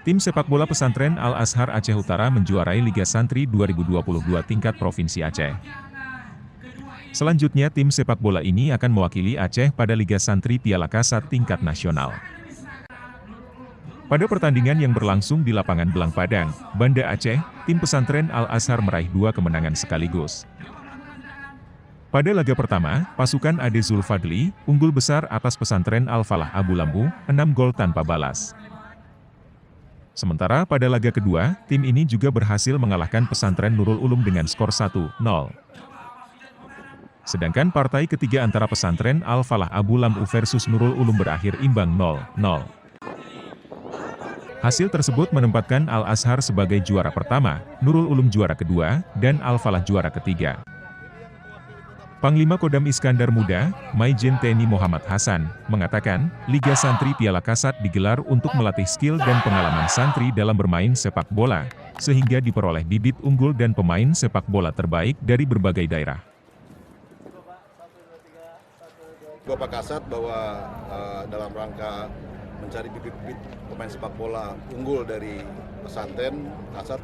Tim sepak bola pesantren Al-Azhar Aceh Utara menjuarai Liga Santri 2022 tingkat Provinsi Aceh. Selanjutnya tim sepak bola ini akan mewakili Aceh pada Liga Santri Piala Kasat tingkat nasional. Pada pertandingan yang berlangsung di lapangan Belang Padang, Banda Aceh, tim pesantren Al-Azhar meraih 2 kemenangan sekaligus. Pada laga pertama, pasukan Ade Zulfadli, unggul besar atas pesantren Al-Falah Abu Lambu, 6 gol tanpa balas. Sementara pada laga kedua, tim ini juga berhasil mengalahkan pesantren Nurul Ulum dengan skor 1-0. Sedangkan partai ketiga antara pesantren Al-Falah Abu Lambu versus Nurul Ulum berakhir imbang 0-0. Hasil tersebut menempatkan Al-Azhar sebagai juara pertama, Nurul Ulum juara kedua, dan Al-Falah juara ketiga. Panglima Kodam Iskandar Muda, Maijen TNI Muhammad Hasan, mengatakan, Liga Santri Piala Kasat digelar untuk melatih skill dan pengalaman santri dalam bermain sepak bola, sehingga diperoleh bibit unggul dan pemain sepak bola terbaik dari berbagai daerah. Bapak Kasat bahwa dalam rangka mencari bibit-bibit pemain sepak bola unggul dari pesantren, Kasat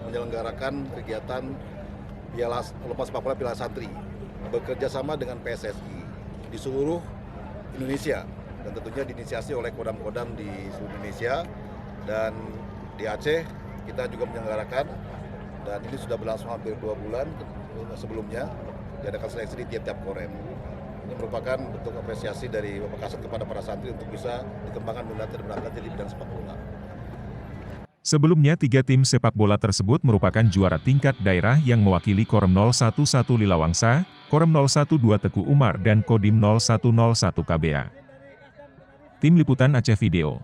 menyelenggarakan kegiatan lomba sepak bola Piala Santri bekerja sama dengan PSSI di seluruh Indonesia dan tentunya diinisiasi oleh kodam-kodam di seluruh Indonesia, dan di Aceh kita juga menyelenggarakan, dan ini sudah berlangsung hampir 2 bulan sebelumnya diadakan seleksi di tiap-tiap korem. Ini merupakan bentuk apresiasi dari Bapak Kasat kepada para santri untuk bisa dikembangkan dan berangkat jadi bidang sepak bola. Sebelumnya 3 tim sepak bola tersebut merupakan juara tingkat daerah yang mewakili Korem 011 Lilawangsa, Korem 012 Teku Umar dan Kodim 0101 KBA. Tim Liputan Aceh Video.